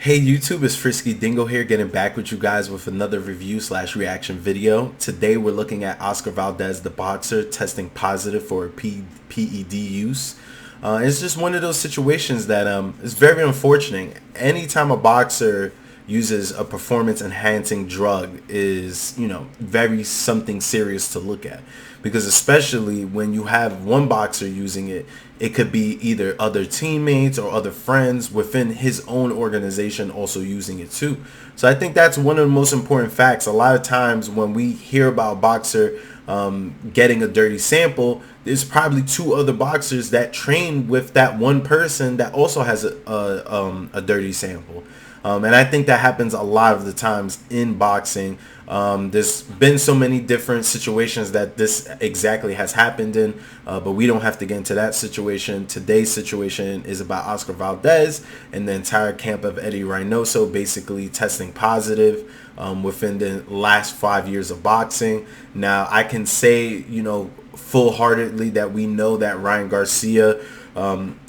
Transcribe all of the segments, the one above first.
Hey YouTube, it's Frisky Dingo here, getting back with you guys with another review slash reaction video. Today we're looking at Oscar Valdez, the boxer, testing positive for PED use. It's just one of those situations that is very unfortunate. Anytime a boxer uses a performance enhancing drug is, very something serious to look at, because especially when you have one boxer using it, it could be either other teammates or other friends within his own organization also using it too. So I think that's one of the most important facts. A lot of times when we hear about a boxer getting a dirty sample, there's probably two other boxers that train with that one person that also has a dirty sample. And I think that happens a lot of the times in boxing. There's been so many different situations that this exactly has happened in, but we don't have to get into that situation. Today's situation is about Oscar Valdez and the entire camp of Eddie Reynoso basically testing positive within the last 5 years of boxing. Now, I can say, full-heartedly that we know that Ryan Garcia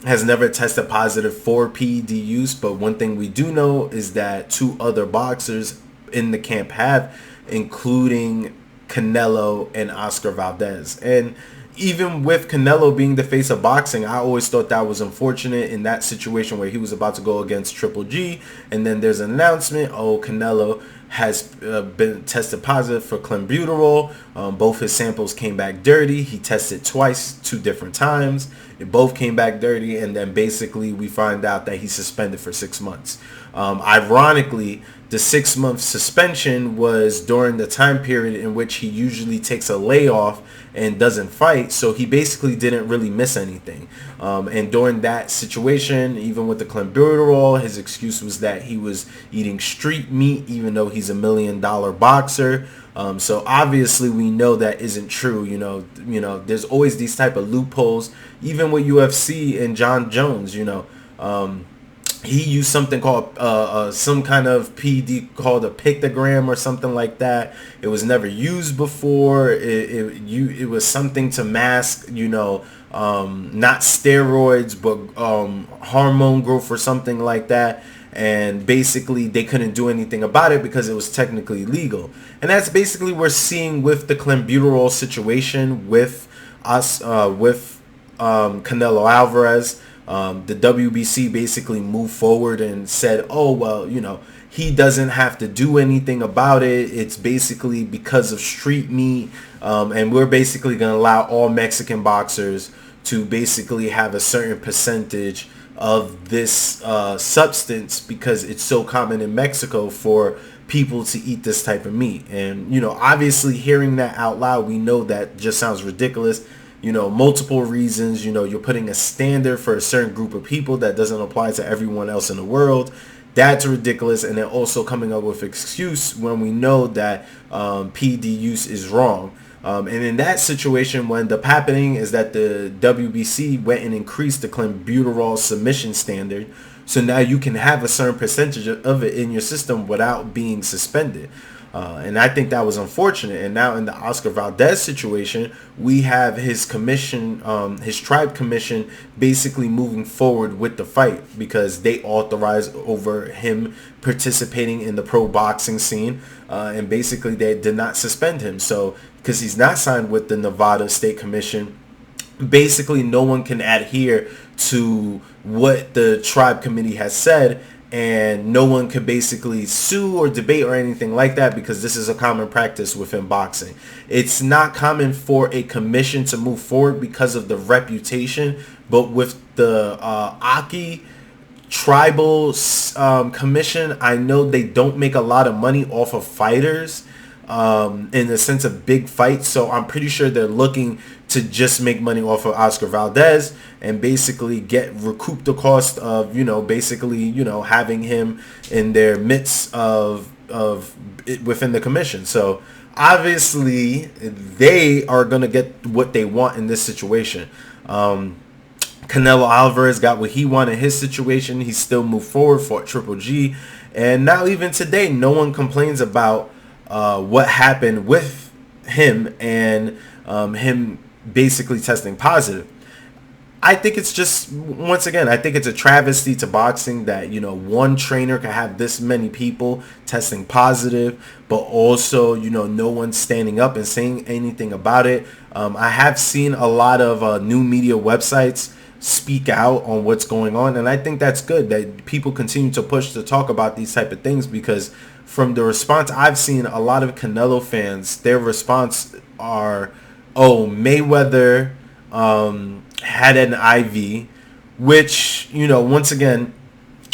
has never tested positive for PED use, but one thing we do know is that two other boxers in the camp have, including Canelo and Oscar Valdez. And even with Canelo being the face of boxing, I always thought that was unfortunate in that situation where he was about to go against Triple G, and then there's an announcement, Canelo has been tested positive for Clint Buterol. Both his samples came back dirty. He tested twice, 2 different times. It both came back dirty, and then basically we find out that he's suspended for 6 months. Ironically, the 6-month suspension was during the time period in which he usually takes a layoff and doesn't fight, so he basically didn't really miss anything. And during that situation, even with the Clint Buterol, his excuse was that he was eating street meat, even though he's $1 million boxer. So obviously we know that isn't true. There's always these type of loopholes, even with UFC and John Jones. He used something called some kind of PED called a pictogram or something like that. It was never used before. It was something to mask, not steroids, but hormone growth or something like that. And basically they couldn't do anything about it because it was technically legal. And that's basically what we're seeing with the Clint Buterol situation with us, with Canelo Alvarez. The WBC basically moved forward and said, he doesn't have to do anything about it. It's basically because of street meat. And we're basically going to allow all Mexican boxers to basically have a certain percentage of this substance because it's so common in Mexico for people to eat this type of meat. And, obviously hearing that out loud, we know that just sounds ridiculous. Multiple reasons. You're putting a standard for a certain group of people that doesn't apply to everyone else in the world. That's ridiculous. And then also coming up with excuse when we know that PED use is wrong. And in that situation, what ended up happening is that the WBC went and increased the Clint Buterol submission standard. So now you can have a certain percentage of it in your system without being suspended. And I think that was unfortunate. And now in the Oscar Valdez situation, we have his commission, his tribe commission, basically moving forward with the fight because they authorized over him participating in the pro boxing scene. And basically they did not suspend him. So because he's not signed with the Nevada State Commission, basically no one can adhere to what the tribe committee has said, and no one could basically sue or debate or anything like that because this is a common practice within boxing. It's not common for a commission to move forward because of the reputation, but with the Aki tribal commission, I know they don't make a lot of money off of fighters in the sense of big fights, so I'm pretty sure they're looking to just make money off of Oscar Valdez and basically recoup the cost of basically having him in their midst of within the commission. So obviously they are gonna get what they want in this situation. Canelo Alvarez got what he wanted in his situation. He still moved forward, fought Triple G, and now even today no one complains about what happened with him and him basically testing positive. I think it's just, once again, I think it's a travesty to boxing that, one trainer can have this many people testing positive, but also, no one's standing up and saying anything about it. I have seen a lot of new media websites speak out on what's going on, and I think that's good that people continue to push to talk about these type of things, because from the response I've seen, a lot of Canelo fans, their response are, oh, Mayweather had an IV, which, once again,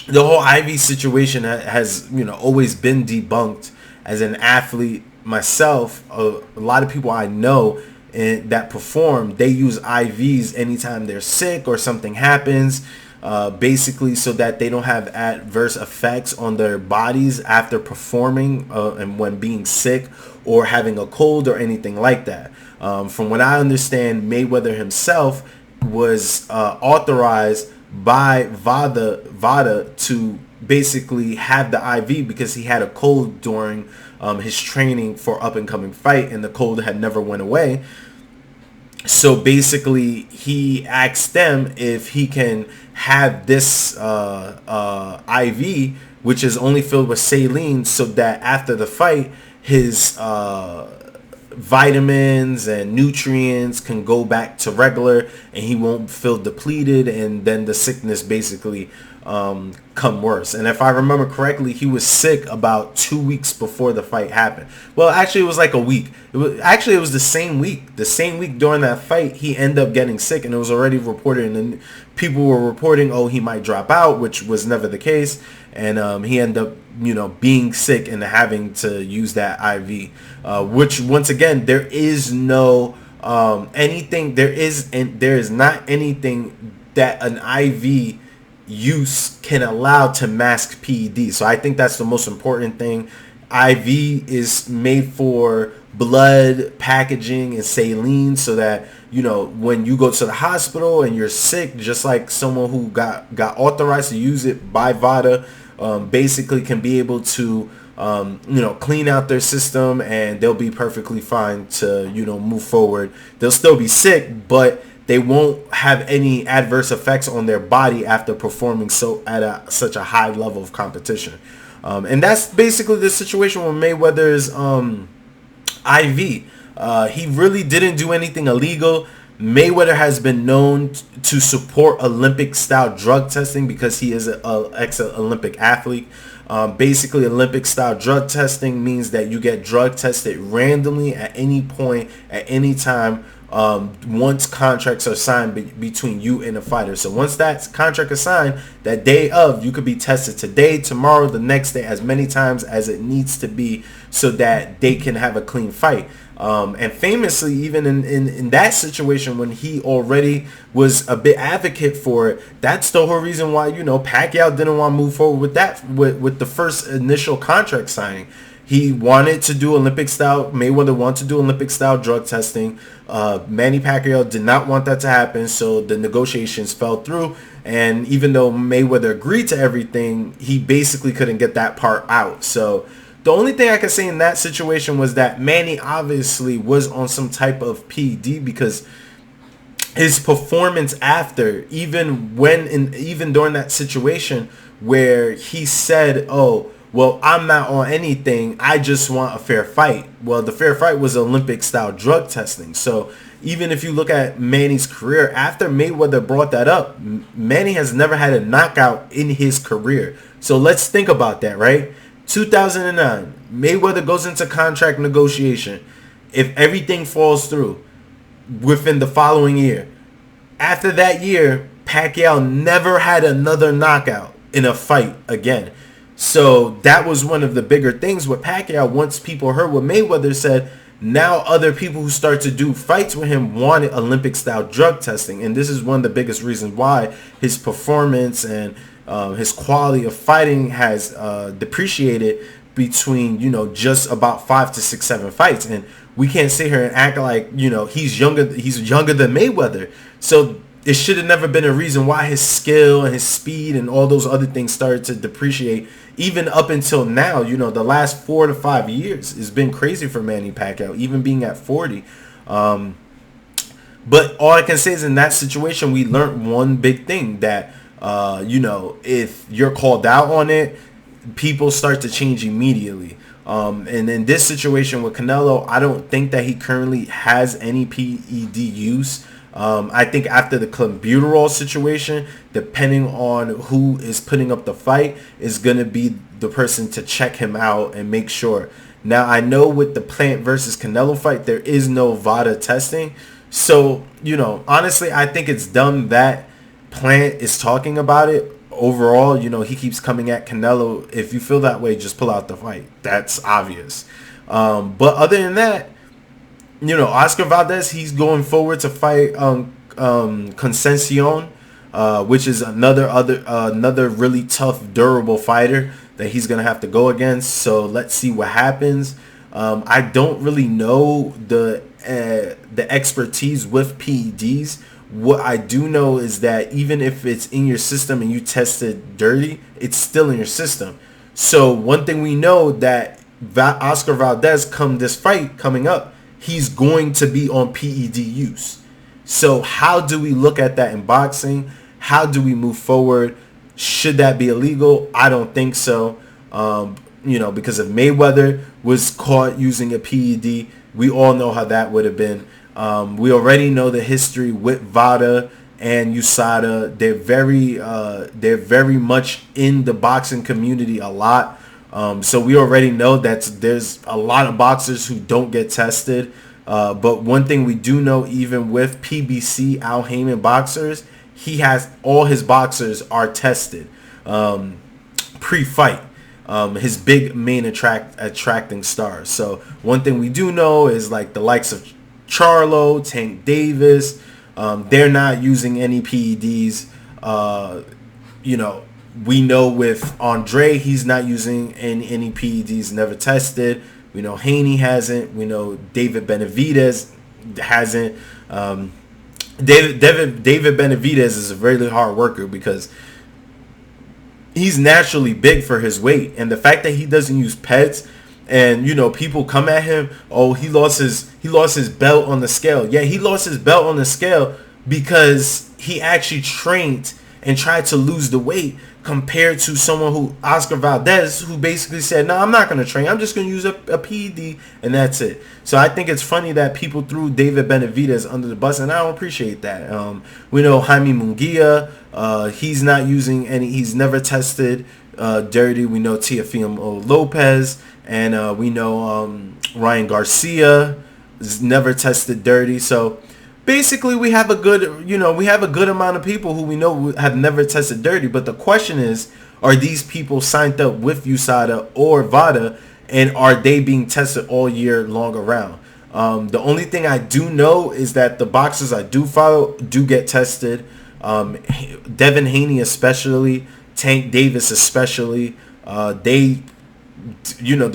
the whole IV situation has, always been debunked. As an athlete myself, a lot of people I know that perform, they use IVs anytime they're sick or something happens, basically so that they don't have adverse effects on their bodies after performing and when being sick or having a cold or anything like that. From what I understand, Mayweather himself was authorized by VADA to basically have the IV because he had a cold during his training for up and coming fight, and the cold had never went away. So basically, he asked them if he can have this IV, which is only filled with saline, so that after the fight, his vitamins and nutrients can go back to regular, and he won't feel depleted, and then the sickness basically come worse. And if I remember correctly, he was sick about 2 weeks before the fight happened. Well, actually, it was like a week. It was the same week. The same week during that fight, he ended up getting sick, and it was already reported, and then people were reporting, oh, he might drop out, which was never the case. And he ended up, being sick and having to use that IV, which, once again, there is no anything. There is not anything that an IV use can allow to mask PEDs. So I think that's the most important thing. IV is made for blood packaging and saline, so that when you go to the hospital and you're sick, just like someone who got authorized to use it by VADA, basically can be able to clean out their system, and they'll be perfectly fine to move forward. They'll still be sick, but they won't have any adverse effects on their body after performing at such a high level of competition. And that's basically the situation with Mayweather's IV. He really didn't do anything illegal. Mayweather has been known to support Olympic-style drug testing because he is an ex-Olympic athlete. Basically, Olympic-style drug testing means that you get drug tested randomly at any point, at any time, once contracts are signed between you and a fighter. So once that contract is signed, that day of, you could be tested today, tomorrow, the next day, as many times as it needs to be, so that they can have a clean fight. And famously, even in that situation, when he already was a bit advocate for it, that's the whole reason why Pacquiao didn't want to move forward with that, with the first initial contract signing. He wanted to do Olympic style. Mayweather wanted to do Olympic style drug testing. Manny Pacquiao did not want that to happen, so the negotiations fell through. And even though Mayweather agreed to everything, he basically couldn't get that part out. So the only thing I can say in that situation was that Manny obviously was on some type of PED, because his performance after, even during that situation where he said, oh, well, I'm not on anything, I just want a fair fight. Well, the fair fight was Olympic-style drug testing. So even if you look at Manny's career, after Mayweather brought that up, Manny has never had a knockout in his career. So let's think about that, right? 2009, Mayweather goes into contract negotiation. If everything falls through within the following year, after that year, Pacquiao never had another knockout in a fight again. So that was one of the bigger things with Pacquiao. Once people heard what Mayweather said, now other people who start to do fights with him wanted Olympic-style drug testing. And this is one of the biggest reasons why his performance and his quality of fighting has depreciated between, just about 5 to 6, 7 fights. And we can't sit here and act like, he's younger than Mayweather. So it should have never been a reason why his skill and his speed and all those other things started to depreciate, even up until now. The last 4 to 5 years has been crazy for Manny Pacquiao, even being at 40. But all I can say is in that situation, we learned one big thing that, if you're called out on it, people start to change immediately. And in this situation with Canelo, I don't think that he currently has any PED use. I think after the Clint Buterol situation, depending on who is putting up the fight, is going to be the person to check him out and make sure. Now, I know with the Plant versus Canelo fight, there is no VADA testing. So, honestly, I think it's dumb that Plant is talking about it. Overall, he keeps coming at Canelo. If you feel that way, just pull out the fight. That's obvious. But other than that, Oscar Valdez, he's going forward to fight Concepcion, which is another really tough, durable fighter that he's gonna have to go against. So let's see what happens. I don't really know the expertise with PEDs. What I do know is that even if it's in your system and you test it dirty, it's still in your system. So one thing we know that Oscar Valdez, come this fight coming up, he's going to be on PED use. So how do we look at that in boxing? How do we move forward? Should that be illegal? I don't think so. Because if Mayweather was caught using a PED, we all know how that would have been. We already know the history with VADA and USADA. They're very much in the boxing community a lot. So we already know that there's a lot of boxers who don't get tested. But one thing we do know, even with PBC Al Haymon boxers, he has all his boxers are tested pre-fight. His big main attracting stars. So one thing we do know is like the likes of Charlo, Tank Davis, they're not using any PEDs. We know with Andre, he's not using any PEDs, never tested. We know Haney hasn't. We know David Benavidez hasn't. David Benavidez is a really hard worker because he's naturally big for his weight, and the fact that he doesn't use PEDs, and people come at him, oh, he lost his belt on the scale. Yeah, he lost his belt on the scale because he actually trained and tried to lose the weight, compared to someone who, Oscar Valdez, who basically said, no, I'm not going to train. I'm just going to use a PED, and that's it. So I think it's funny that people threw David Benavidez under the bus, and I don't appreciate that. We know Jaime Munguia, he's not using any, he's never tested dirty. We know Teofimo Lopez, and we know Ryan Garcia is never tested dirty. So basically, we have a good amount of people who we know have never tested dirty. But the question is, are these people signed up with USADA or VADA, and are they being tested all year long around? The only thing I do know is that the boxers I do follow do get tested. Devin Haney especially, Tank Davis especially. The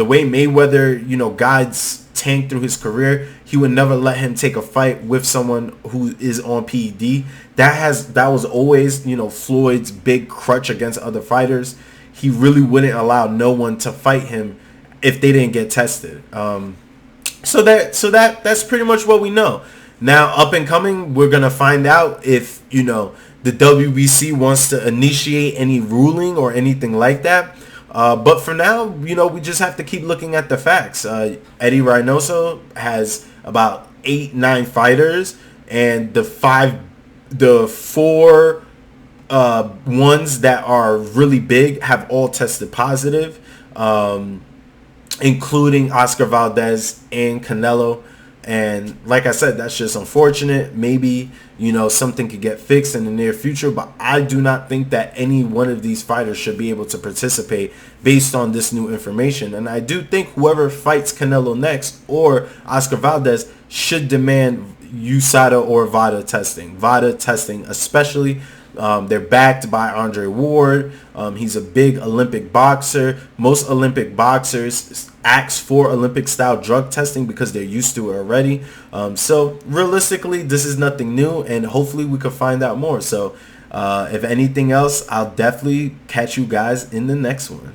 way Mayweather, guides Tank through his career, he would never let him take a fight with someone who is on PED. That was always, Floyd's big crutch against other fighters. He really wouldn't allow no one to fight him if they didn't get tested. So that's pretty much what we know. Now, up and coming, we're gonna find out if the WBC wants to initiate any ruling or anything like that. But for now, we just have to keep looking at the facts. Eddie Reynoso has about 8-9 fighters, and the four ones that are really big have all tested positive, including Oscar Valdez and Canelo. And like I said, that's just unfortunate. Maybe, something could get fixed in the near future, but I do not think that any one of these fighters should be able to participate based on this new information. And I do think whoever fights Canelo next or Oscar Valdez should demand USADA or VADA testing. VADA testing especially. They're backed by Andre Ward. He's a big Olympic boxer. Most Olympic boxers ask for Olympic-style drug testing because they're used to it already. So realistically, this is nothing new, and hopefully we can find out more. So if anything else, I'll definitely catch you guys in the next one.